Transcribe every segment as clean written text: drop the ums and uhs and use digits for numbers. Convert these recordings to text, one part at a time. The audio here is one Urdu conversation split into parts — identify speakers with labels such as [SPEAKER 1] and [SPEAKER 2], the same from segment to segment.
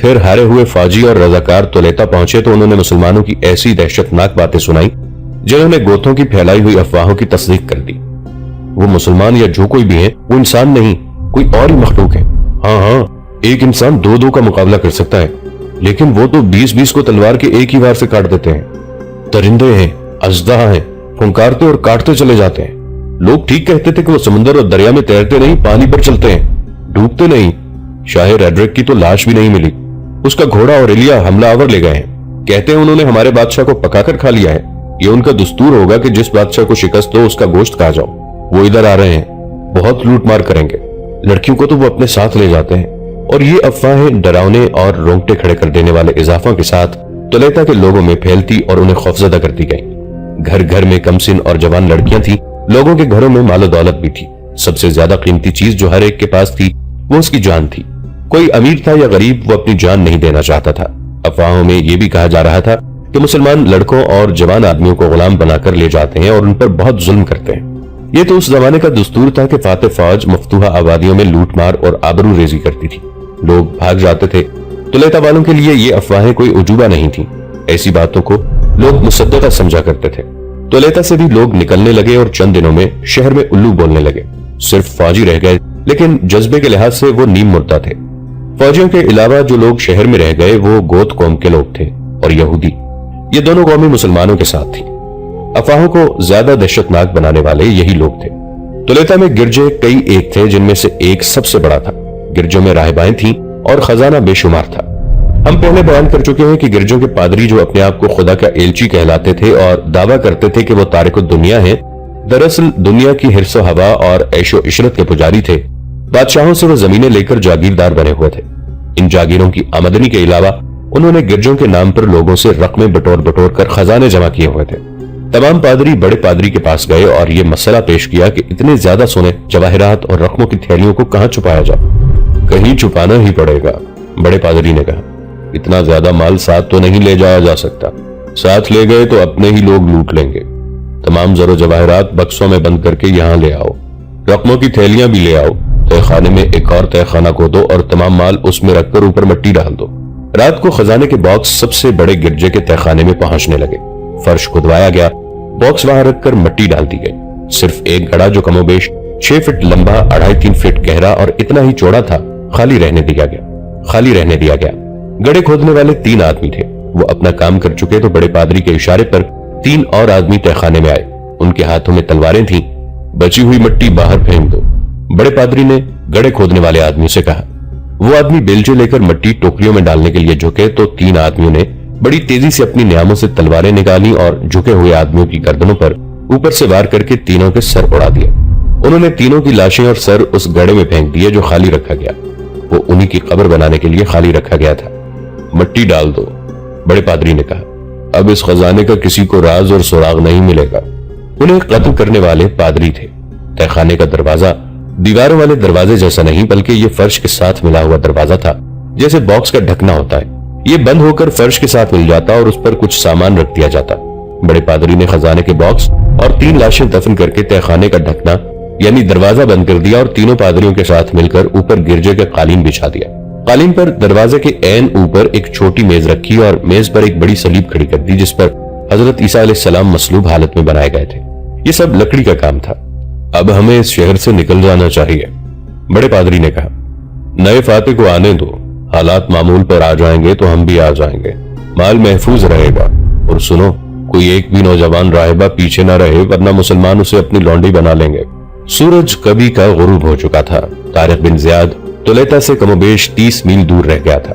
[SPEAKER 1] پھر ہارے ہوئے فوجی اور رضاکار تولیتا پہنچے تو انہوں نے مسلمانوں کی ایسی دہشتناک باتیں سنائی جنہوں نے گوتھوں کی پھیلائی ہوئی افواہوں کی تصدیق کر دی۔ وہ مسلمان یا جو کوئی بھی ہیں وہ انسان نہیں، کوئی اور ہی مخلوق ہے۔ ہاں، ایک انسان دو کا مقابلہ کر سکتا ہے، لیکن وہ تو 20 کو تلوار کے ایک ہی وار سے کاٹ دیتے ہیں۔ درندے ہیں، اژدہا ہیں، پھنکارتے اور کاٹتے چلے جاتے ہیں۔ لوگ ٹھیک کہتے تھے کہ وہ سمندر اور دریا میں تیرتے نہیں، پانی پر چلتے ہیں، ڈوبتے نہیں۔ شاہ ریڈرک کی تو لاش بھی نہیں ملی، اس کا گھوڑا اوریلیا حملہ آور لے گئے ہیں۔ کہتے ہیں انہوں نے ہمارے بادشاہ کو پکا کر کھا لیا ہے۔ یہ ان کا دستور ہوگا کہ جس بادشاہ کو شکست ہو اس کا گوشت کھا جاؤ۔ وہ ادھر آ رہے ہیں، بہت لوٹ مار کریں گے۔ لڑکیوں کو تو وہ اپنے ساتھ لے جاتے ہیں۔ اور یہ افواہیں ڈراونے اور رونگٹے کھڑے کر دینے والے اضافوں کے ساتھ تولیتا کے لوگوں میں پھیلتی اور انہیں خوفزدہ کرتی گئیں۔ گھر گھر میں کم سن اور جوان لڑکیاں تھیں، لوگوں کے گھروں میں مال و دولت بھی تھی۔ سب سے زیادہ قیمتی چیز جو ہر ایک کے پاس تھی وہ اس کی جان تھی۔ کوئی امیر تھا یا غریب، وہ اپنی جان نہیں دینا چاہتا تھا۔ افواہوں میں یہ بھی کہا جا رہا تھا کہ مسلمان لڑکوں اور جوان آدمیوں کو غلام بنا کر لے جاتے ہیں اور ان پر بہت ظلم کرتے ہیں۔ یہ تو اس زمانے کا دستور تھا کہ فاتح فوج مفتوحہ آبادیوں میں لوٹ مار اور آبرو ریزی کرتی تھی، لوگ بھاگ جاتے تھے۔ تولیتا والوں کے لیے یہ افواہیں کوئی عجوبہ نہیں تھی، ایسی باتوں کو لوگ مصدقہ سمجھا کرتے تھے۔ تولیتا سے بھی لوگ نکلنے لگے اور چند دنوں میں شہر میں الو بولنے لگے۔ صرف فوجی رہ گئے، لیکن جذبے کے لحاظ سے وہ نیم مردہ تھے۔ فوجیوں کے علاوہ جو لوگ شہر میں رہ گئے وہ گوت قوم کے لوگ تھے اور یہودی، یہ دونوں قومیں مسلمانوں کے ساتھ تھیں۔ افواہوں کو زیادہ دہشتناک بنانے والے یہی لوگ تھے۔ تولیتا میں گرجے کئی ایک تھے، جن میں سے ایک سب سے بڑا تھا۔ گرجوں میں راہبائیں تھیں اور خزانہ بے شمار تھا۔ ہم پہلے بیان کر چکے ہیں کہ گرجوں کے پادری جو اپنے آپ کو خدا کا ایلچی کہلاتے تھے اور دعویٰ کرتے تھے کہ وہ تارک الدنیا ہیں، دراصل دنیا کی حرص و ہوا اور عیش و عشرت کے پجاری تھے۔ بادشاہوں سے وہ زمینیں لے کر جاگیردار بنے ہوئے تھے۔ ان جاگیروں کی آمدنی کے علاوہ انہوں نے گرجوں کے نام پر لوگوں سے رقمیں بٹور کر خزانے جمع کیے ہوئے تھے۔ تمام پادری بڑے پادری کے پاس گئے اور یہ مسئلہ پیش کیا کہ اتنے زیادہ سونے، جواہرات اور رقموں کی تھیلیوں کو کہاں چھپایا جائے؟ کہیں چھپانا ہی پڑے گا، بڑے پادری نے کہا۔ اتنا زیادہ مال ساتھ تو نہیں لے جایا جا سکتا، ساتھ لے گئے تو اپنے ہی لوگ لوٹ لیں گے۔ تمام زر و جواہرات بکسوں میں بند کر کے یہاں لے آؤ، رقموں کی تھیلیاں بھی لے آؤ۔ تہ خانے میں ایک اور تہ خانہ کھودو اور تمام مال اس میں رکھ کر اوپر مٹی ڈال دو۔ رات کو خزانے کے باکس سب سے بڑے گرجے کے تہ خانے میں پہنچنے لگے۔ فرش کھدوایا گیا، باکس وہاں رکھ کر مٹی ڈال دی گئی۔ صرف ایک گڑھا جو کم و بیش 6 فٹ لمبا، 2.5-3 فٹ گہرا اور اتنا ہی چوڑا تھا، خالی رہنے دیا گیا۔ گڑھے کھودنے والے 3 آدمی تھے۔ وہ اپنا کام کر چکے تو بڑے پادری کے اشارے پر 3 اور آدمی تہ خانے میں آئے۔ ان کے ہاتھوں میں تلواریں تھیں۔ بچی ہوئی مٹی باہر پھینک دو، بڑے پادری نے گڑھے کھودنے والے آدمی سے کہا۔ وہ آدمی بیلچے لے کر مٹی ٹوکریوں میں ڈالنے کے لیے جھکے تو 3 آدمیوں نے بڑی تیزی سے اپنی نیاموں سے تلواریں نکالی اور جھکے ہوئے آدمیوں کی گردنوں پر اوپر سے وار کر کے تینوں کے سر اڑا دیا۔ انہوں نے تینوں کی لاشیں اور سر اس گڑھے میں پھینک دیے جو خالی رکھا گیا۔ وہ انہی کی قبر بنانے کے لیے خالی رکھا گیا تھا۔ مٹی ڈال دو، بڑے پادری نے کہا۔ اب اس خزانے کا کسی کو راز اور سراغ نہیں ملے گا۔ انہیں قتل کرنے والے پادری تھے۔ تہ خانے کا دروازہ دیواروں والے دروازے جیسا نہیں بلکہ یہ فرش کے ساتھ ملا ہوا دروازہ تھا، جیسے باکس کا ڈھکنا ہوتا ہے۔ یہ بند ہو کر فرش کے ساتھ مل جاتا اور اس پر کچھ سامان رکھ دیا جاتا۔ بڑے پادری نے خزانے کے باکس اور 3 لاشیں دفن کر کے تہ خانے کا ڈھکنا یعنی دروازہ بند کر دیا اور تینوں پادریوں کے ساتھ مل کر اوپر گرجے کا قالین بچھا دیا۔ قالین پر دروازے کے عین اوپر ایک چھوٹی میز رکھی اور میز پر ایک بڑی صلیب کھڑی کر دی جس پر حضرت عیسیٰ علیہ السلام مصلوب حالت میں بنائے گئے تھے۔ یہ سب لکڑی کا کام تھا۔ اب ہمیں اس شہر سے نکل جانا چاہیے، بڑے پادری نے کہا۔ نئے فاتح کو آنے دو، حالات معمول پر آ جائیں گے تو ہم بھی آ جائیں گے، مال محفوظ رہے گا۔ اور سنو، کوئی ایک بھی نوجوان راہبہ پیچھے نہ رہے ورنہ مسلمان اسے اپنی لونڈی بنا لیں گے۔ سورج کبھی کا غروب ہو چکا تھا۔ طارق بن زیاد تولیتا سے کم و بیش 30 میل دور رہ گیا تھا۔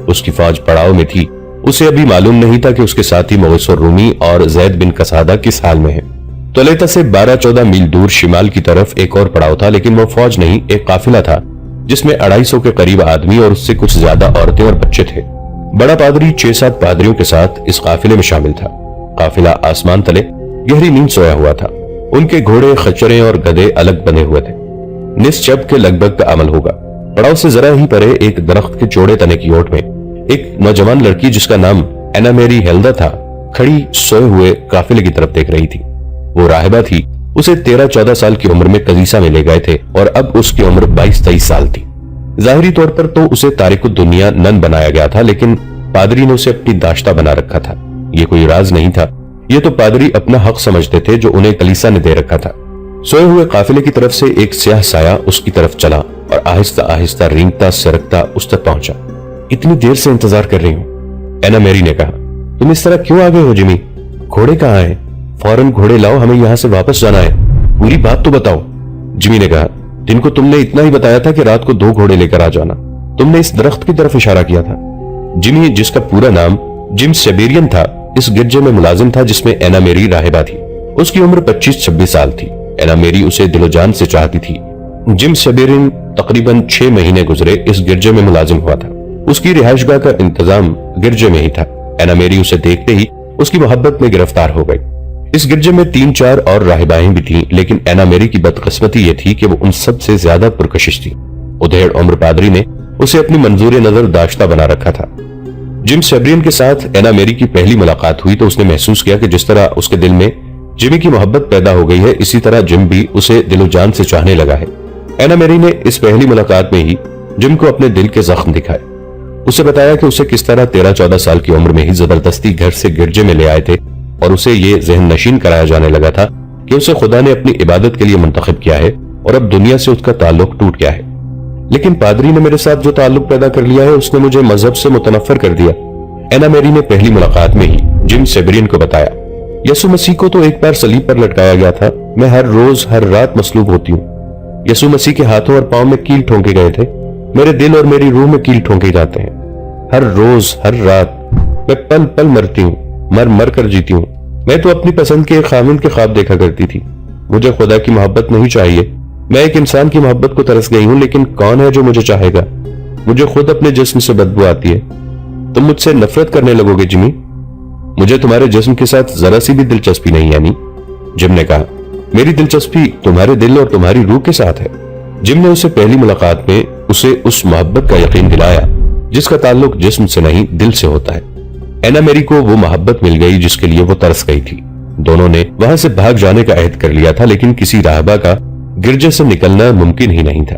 [SPEAKER 1] اس کی فوج پڑاؤ میں تھی۔ اسے ابھی معلوم نہیں تھا کہ اس کے ساتھی مغیث الرومی اور زید بن قصادہ کس حال میں ہیں۔ تولیتا سے 12-14 میل دور شمال کی طرف ایک اور پڑاؤ تھا، لیکن وہ فوج نہیں، ایک قافلہ تھا جس میں 250 کے قریب آدمی اور اس سے کچھ زیادہ عورتیں اور بچے تھے۔ بڑا پادری 6-7 پادریوں کے ساتھ اس قافلے میں شامل تھا۔ قافلہ آسمان تلے گہری نیند سویا ہوا تھا۔ ان کے گھوڑے، خچریں اور گدھے الگ بندھے ہوئے تھے۔ نصف چب کے لگ بھگ کا عمل ہوگا۔ پڑاؤ سے ذرا ہی پرے ایک درخت کے چوڑے تنے کی اوٹ میں ایک نوجوان لڑکی جس کا نام اینا میری ہیلدا تھا، کھڑی سوئے ہوئے قافلے کی طرف دیکھ رہی تھی۔ وہ راہبہ تھی۔ اسے 13-14 سال کی عمر میں قزیسہ میں لے گئے تھے اور اب اس کی عمر 22-23 سال تھی۔ ظاہری طور پر تو اسے تارک الدنیا نن بنایا گیا تھا، لیکن پادری نے اسے اپنی داشتہ بنا رکھا تھا۔ یہ کوئی راز نہیں تھا، یہ تو پادری اپنا حق سمجھتے تھے جو انہیں کلیسا نے دے رکھا تھا۔ سوئے ہوئے قافلے کی طرف سے ایک سیاہ سایہ اس کی طرف چلا اور آہستہ آہستہ رینگتا سرکتا اس تک پہنچا۔ اتنی دیر سے انتظار کر رہی ہوں، اینا میری نے کہا۔ تم اس طرح کیوں آگے ہو جمی؟ گھوڑے کہاں ہیں؟ فوراً گھوڑے لاؤ، ہمیں یہاں سے واپس جانا ہے۔ پوری بات تو بتاؤ، جمی نے کہا۔ جن کو تم نے اتنا ہی بتایا تھا کہ رات کو 2 گھوڑے لے کر آ جانا۔ تم نے اس درخت کی طرف اشارہ کیا تھا۔ جمی، جس کا پورا نام جم سیبیرین تھا، اس گرجے میں ملازم تھا جس میں اینا میری راہبہ تھی۔ اس کی عمر 25-26 سال تھی۔ اینا میری اسے دل و جان سے چاہتی تھی۔ جم سیبیرین تقریباً 6 مہینے گزرے اس گرجے میں ملازم ہوا تھا۔ اس کی رہائش گاہ کا انتظام گرجے میں ہی تھا۔ اینا میری اسے دیکھتے ہی اس کی محبت میں گرفتار ہو گئی۔ اس گرجے میں 3-4 اور راہبائیں بھی تھیں، لیکن اینا میری کی بدقسمتی یہ تھی کہ وہ ان سب سے زیادہ پرکشش تھی۔ ادھیڑ عمر پادری نے اسے اپنی منظور نظر داشتہ بنا رکھا تھا۔ جم سیبرین کے ساتھ اینا میری کی پہلی ملاقات ہوئی تو اس نے محسوس کیا کہ جس طرح اس کے دل میں جمی کی محبت پیدا ہو گئی ہے، اسی طرح جم بھی اسے دل و جان سے چاہنے لگا ہے۔ اینا میری نے اس پہلی ملاقات میں ہی جم کو اپنے دل کے زخم دکھائے۔ اسے بتایا کہ اسے کس طرح 13-14 سال کی عمر میں ہی زبردستی گھر سے گرجے میں لے آئے تھے، اور اسے یہ ذہن نشین کرایا جانے لگا تھا کہ اسے خدا نے اپنی عبادت کے لیے منتخب کیا ہے اور اب دنیا سے اس کا تعلق ٹوٹ گیا ہے۔ لیکن پادری نے میرے ساتھ جو تعلق پیدا کر لیا ہے اس نے مجھے مذہب سے متنفر کر دیا۔ اینا میری نے پہلی ملاقات میں ہی جم سیبرین کو بتایا، یسوع مسیح کو تو ایک بار صلیب پر لٹکایا گیا تھا، میں ہر روز ہر رات مصلوب ہوتی ہوں۔ یسوع مسیح کے ہاتھوں اور پاؤں میں کیل ٹھونکے گئے تھے، میرے دل اور میری روح میں کیل ٹھونکے جاتے ہیں۔ ہر روز ہر رات میں پل پل مرتی ہوں، مر مر کر جیتی ہوں۔ میں تو اپنی پسند کے خامند کے خواب دیکھا کرتی تھی۔ مجھے خدا کی محبت نہیں چاہیے، میں ایک انسان کی محبت کو ترس گئی ہوں، لیکن کون ہے جو مجھے چاہے گا؟ مجھے خود اپنے جسم سے بدبو آتی ہے۔ تم مجھ سے نفرت کرنے لگو گے جمی؟ مجھے تمہارے جسم کے ساتھ ذرا سی بھی دلچسپی نہیں یعنی؟ جم نے کہا، میری دلچسپی تمہارے دل اور تمہاری روح کے ساتھ ہے۔ جم نے اسے پہلی ملاقات میں اسے اس محبت کا یقین دلایا جس کا تعلق جسم سے نہیں دل سے ہوتا ہے۔ اینا میری کو وہ محبت مل گئی جس کے لیے وہ ترس گئی تھی۔ دونوں نے وہاں سے بھاگ جانے کا عہد کر لیا تھا، لیکن کسی راہبہ کا گرجے سے نکلنا ممکن ہی نہیں تھا۔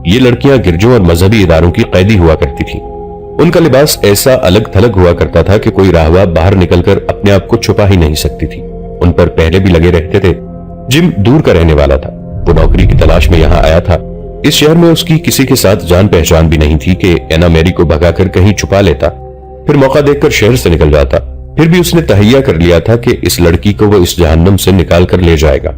[SPEAKER 1] یہ لڑکیاں گرجوں اور مذہبی اداروں کی قیدی ہوا کرتی تھیں۔ ان کا لباس ایسا الگ تھلگ ہوا کرتا تھا کہ کوئی راہبہ باہر نکل کر اپنے آپ کو چھپا ہی نہیں سکتی تھی۔ ان پر پہلے بھی لگے رہتے تھے۔ جم دور کا رہنے والا تھا، وہ نوکری کی تلاش میں یہاں آیا تھا۔ اس شہر میں اس کی کسی کے ساتھ جان پہچان بھی نہیں تھی کہ اینا میری کو بھگا کر کہیں چھپا لیتا، پھر موقع دیکھ کر شہر سے نکل جاتا۔ پھر بھی اس نے تہیہ کر لیا تھا کہ اس لڑکی کو وہ اس جہنم سے نکال کر لے جائے گا۔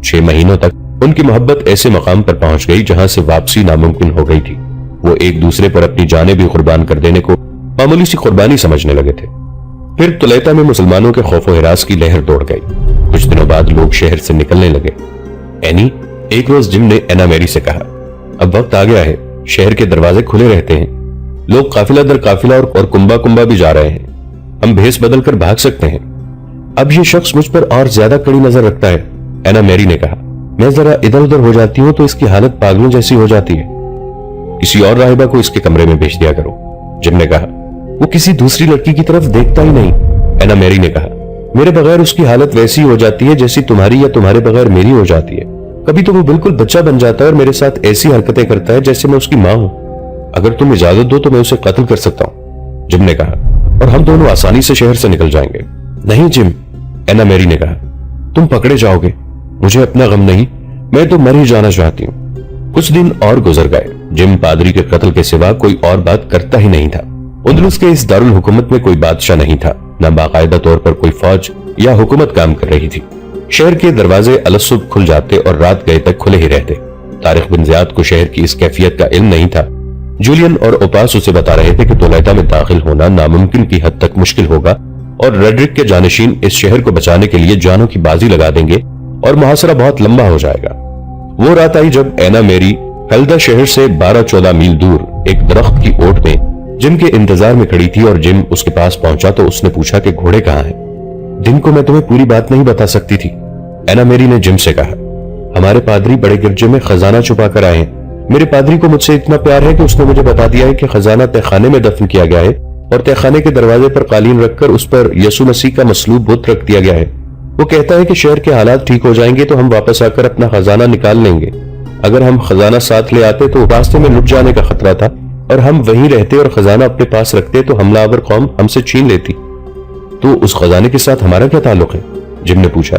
[SPEAKER 1] 6 مہینوں تک ان کی محبت ایسے مقام پر پہنچ گئی جہاں سے واپسی ناممکن ہو گئی تھی۔ وہ ایک دوسرے پر اپنی جانیں بھی قربان کر دینے کو معمولی سی قربانی سمجھنے لگے تھے۔ پھر طلیطہ میں مسلمانوں کے خوف و ہراس کی لہر دوڑ گئی۔ کچھ دنوں بعد لوگ شہر سے نکلنے لگے۔ اینی، ایک روز جم نے اینا میری سے کہا، اب وقت آ گیا ہے، شہر کے دروازے کھلے رہتے ہیں، لوگ قافلہ در قافلہ اور کنبا کنبا بھی جا رہے ہیں، ہم بھیس بدل کر بھاگ سکتے ہیں۔ اب یہ شخص مجھ پر اور زیادہ کڑی نظر رکھتا ہے، اینا میری نے کہا۔ میں ذرا ادھر ادھر ہو جاتی ہوں تو اس کی حالت پاگلوں جیسی ہو جاتی ہے۔ کسی اور راہبہ کو اس کے کمرے میں بھیج دیا کرو، جم نے کہا۔ وہ کسی دوسری لڑکی کی طرف دیکھتا ہی نہیں، اینا میری نے کہا۔ میرے بغیر اس کی حالت ویسی ہو جاتی ہے جیسی تمہاری یا تمہارے بغیر میری ہو جاتی ہے۔ کبھی تو وہ بالکل بچہ بن جاتا ہے اور میرے ساتھ ایسی حرکتیں کرتا ہے جیسے میں اس کی ماں ہوں۔ اگر تم اجازت دو تو میں اسے قتل کر سکتا ہوں، جم نے کہا، اور ہم دونوں آسانی سے شہر سے نکل جائیں گے۔ نہیں جم، اینا میری نے کہا، تم پکڑے جاؤ گے، مجھے اپنا غم نہیں، میں تو مر ہی جانا چاہتی ہوں۔ کچھ دن اور گزر گئے۔ جم پادری کے قتل کے سوا کوئی اور بات کرتا ہی نہیں تھا۔ اندلس کے اس دارالحکومت میں کوئی بادشاہ نہیں تھا، نہ باقاعدہ طور پر کوئی فوج یا حکومت کام کر رہی تھی۔ شہر کے دروازے الصبح کھل جاتے اور رات گئے تک کھلے ہی رہتے۔ طارق بن زیاد کو شہر کی اس کیفیت کا علم نہیں تھا۔ جولین اور اوپاس اسے بتا رہے تھے کہ طلیطہ میں داخل ہونا ناممکن کی حد تک مشکل ہوگا اور ریڈرک کے جانشین اس شہر کو بچانے کے لیے جانوں کی بازی لگا دیں گے اور محاصرہ بہت لمبا ہو جائے گا۔ وہ رات آئی جب اینا میری ہلدا شہر سے 12-14 میل دور ایک درخت کی اوٹ میں جم کے انتظار میں کھڑی تھی، اور جم اس کے پاس پہنچا تو اس نے پوچھا کہ گھوڑے کہاں ہیں؟ دن کو میں تمہیں پوری بات نہیں بتا سکتی تھی، اینا میری نے جم سے کہا۔ ہمارے پادری بڑے گرجے میں خزانہ چھپا کر آئے ہیں۔ میرے پادری کو مجھ سے اتنا پیار ہے کہ اس نے مجھے بتا دیا ہے کہ خزانہ تہخانے میں دفن کیا گیا ہے، اور تہخانے کے دروازے پر قالین رکھ کر اس پر یسوع مسیح کا مصلوب بت رکھ دیا گیا ہے۔ وہ کہتا ہے کہ شہر کے حالات ٹھیک ہو جائیں گے تو ہم واپس آ کر اپنا خزانہ نکال لیں گے۔ اگر ہم خزانہ ساتھ لے آتے تو راستے میں لٹ جانے کا خطرہ تھا، اور ہم وہیں رہتے اور خزانہ اپنے پاس رکھتے تو حملہ آور قوم ہم سے چھین لیتی۔ تو اس خزانے کے ساتھ ہمارا کیا تعلق ہے؟ جم نے پوچھا۔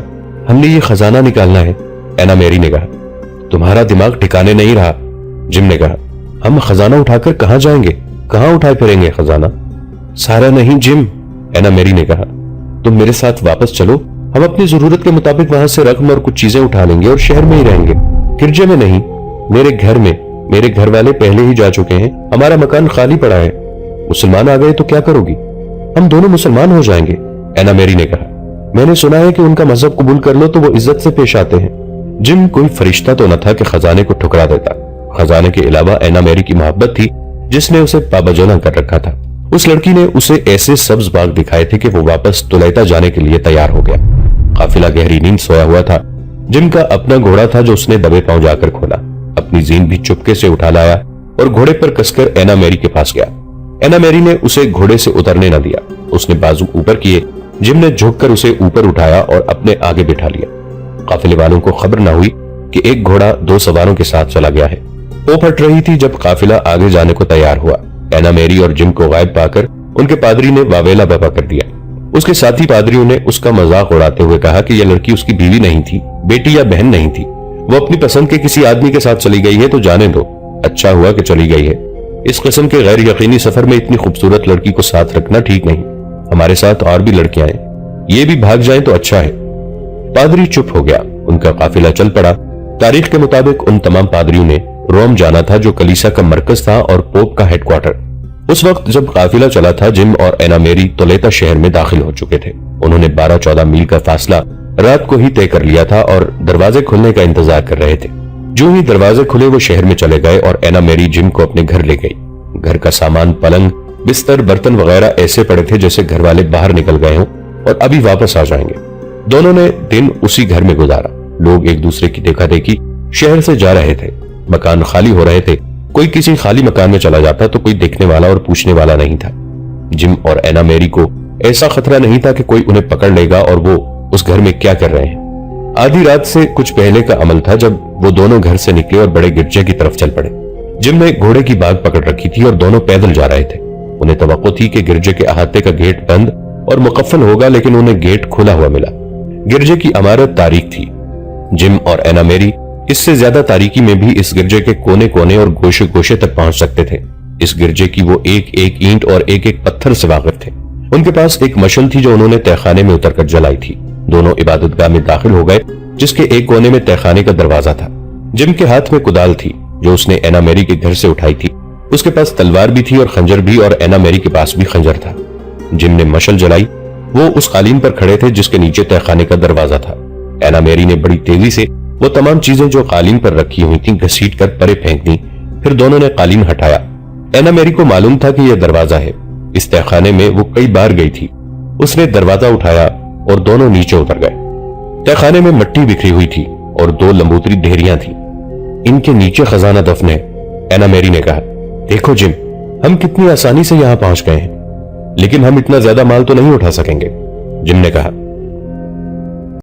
[SPEAKER 1] ہم نے یہ خزانہ نکالنا ہے، اینا میری نے کہا۔ تمہارا دماغ ٹھکانے نہیں رہا، جم نے کہا۔ ہم خزانہ اٹھا کر کہاں جائیں گے؟ کہاں اٹھائے پھریں گے خزانہ؟ سارا نہیں جم، اینا میری نے کہا، تم میرے ساتھ واپس چلو، ہم اپنی ضرورت کے مطابق وہاں سے رقم اور کچھ چیزیں اٹھا لیں گے اور شہر میں ہی رہیں گے، گرجے میں نہیں، میرے گھر میں۔ میرے گھر والے پہلے ہی جا چکے ہیں، ہمارا مکان خالی پڑا ہے۔ مسلمان آ گئے تو کیا کرو گی؟ ہم دونوں مسلمان ہو جائیں گے، اینا میری نے کہا۔ میں نے سنا ہے کہ ان کا مذہب قبول کر لو تو وہ عزت سے پیش آتے ہیں۔ جم کوئی فرشتہ تو نہ تھا کہ خزانے کو ٹھکرا دیتا۔ خزانے کے علاوہ اینا میری کی محبت تھی جس نے اسے پابجانہ کر رکھا تھا۔ اس لڑکی نے اسے ایسے سبز باغ دکھائے تھے کہ وہ واپس طلیطہ جانے کے لیے تیار ہو گیا۔ قافلہ گہری نیند سویا ہوا تھا۔ جم کا اپنا گھوڑا تھا جو اس نے دبے پاؤں جا کر کھولا، اپنی زین بھی چپکے سے اٹھا لایا اور گھوڑے پر کس کر اینا میری کے پاس گیا۔ اینا میری نے اسے گھوڑے سے اترنے نہ دیا۔ اس نے بازو اوپر کیے، جم نے جھک کر اسے اوپر اٹھایا اور اپنے آگے بٹھا لیا۔ قافلے والوں کو خبر نہ ہوئی کہ ایک گھوڑا 2 سواروں کے ساتھ چلا گیا ہے۔ وہ پھٹ رہی تھی جب قافلہ آگے جانے کو تیار ہوا۔ اینا میری اور جم کو غائب پا کر ان کے پادری نے واویلا بابا کر دیا۔ اس کے ساتھی پادریوں نے اس کا مذاق اڑاتے ہوئے کہا کہ یہ لڑکی اس کی بیوی نہیں تھی، بیٹی یا بہن نہیں تھی، وہ اپنی پسند کے کسی آدمی کے ساتھ چلی گئی ہے تو جانے دو، اچھا ہوا کہ چلی گئی ہے۔ اس قسم کے غیر یقینی سفر میں اتنی خوبصورت لڑکی کو ساتھ رکھنا ٹھیک نہیں، ہمارے ساتھ اور بھی لڑکیاں ہیں، یہ بھی بھاگ جائیں تو اچھا ہے۔ پادری چپ ہو گیا، ان کا قافلہ چل پڑا۔ تاریخ کے مطابق ان تمام پادریوں نے روم جانا تھا جو کلیسا کا مرکز تھا اور پوپ کا ہیڈ کوارٹر۔ اس وقت جب قافلہ چلا تھا، جم اور اینا میری طلیطہ شہر میں داخل ہو چکے تھے۔ انہوں نے 12-14 میل کا فاصلہ رات کو ہی طے کر لیا تھا اور دروازے کھلنے کا انتظار کر رہے تھے۔ جو ہی دروازے کھلے وہ شہر میں چلے گئے اور اینا میری جم کو اپنے گھر لے گئی۔ گھر کا سامان، پلنگ، بستر، برتن وغیرہ ایسے پڑے تھے جیسے گھر والے باہر نکل گئے ہوں اور ابھی واپس آ جائیں گے۔ دونوں نے دن اسی گھر میں گزارا۔ لوگ ایک دوسرے کی دیکھا دیکھی شہر سے جا رہے تھے، مکان خالی ہو رہے تھے۔ کوئی کسی خالی مکان میں چلا جاتا تو کوئی دیکھنے والا اور پوچھنے والا نہیں تھا۔ جم اور اینا میری کو ایسا خطرہ نہیں تھا کہ کوئی انہیں پکڑ لے گا اور وہ اس گھر میں کیا کر رہے ہیں۔ آدھی رات سے کچھ پہلے کا عمل تھا جب وہ دونوں گھر سے نکلے اور بڑے گرجے کی طرف چل پڑے۔ جم نے گھوڑے کی باگ پکڑ رکھی تھی اور دونوں پیدل جا رہے تھے۔ انہیں توقع تھی کہ گرجے کے احاطے کا گیٹ بند اور مقفل ہوگا، لیکن انہیں گیٹ کھلا ہوا ملا۔ گرجے کی عمارت تاریک تھی۔ جم اور اینا میری اس سے زیادہ تاریکی میں بھی اس گرجے کے کونے کونے اور گوشے گوشے تک پہنچ سکتے تھے۔ اس گرجے کی وہ ایک ایک اینٹ اور ایک ایک پتھر سے واقف تھے۔ ان کے پاس ایک مشل تھی جو انہوں نے تہخانے میں اتر کر جلائی تھی۔ دونوں عبادت گاہ میں داخل ہو گئے جس کے ایک کونے میں تہخانے کا دروازہ تھا۔ جم کے ہاتھ میں کدال تھی جو اس نے اینا میری کے گھر سے اٹھائی تھی۔ اس کے پاس تلوار بھی تھی اور خنجر بھی، اور اینا میری کے پاس بھی خنجر تھا۔ جم نے مشل جلائی۔ وہ اس قالین پر کھڑے تھے جس کے نیچے تہخانے کا دروازہ تھا۔ اینا میری نے بڑی تیزی سے وہ تمام چیزیں جو قالین پر رکھی ہوئی تھیں گھسیٹ کر پرے پھینک دیں، پھر دونوں نے قالین ہٹایا۔ اینا میری کو معلوم تھا کہ یہ دروازہ ہے۔ اس تہخانے میں وہ کئی بار گئی تھی۔ اس نے دروازہ اٹھایا اور دونوں نیچے اتر گئے۔ تہخانے میں مٹی بکھری ہوئی تھی اور 2 لمبوتری ڈھیریاں تھیں۔ ان کے نیچے خزانہ دفن ہے، اینا میری نے کہا۔ دیکھو جم، ہم کتنی آسانی سے یہاں پہنچ گئے ہیں، لیکن ہم اتنا زیادہ مال تو نہیں اٹھا سکیں گے، جم نے کہا۔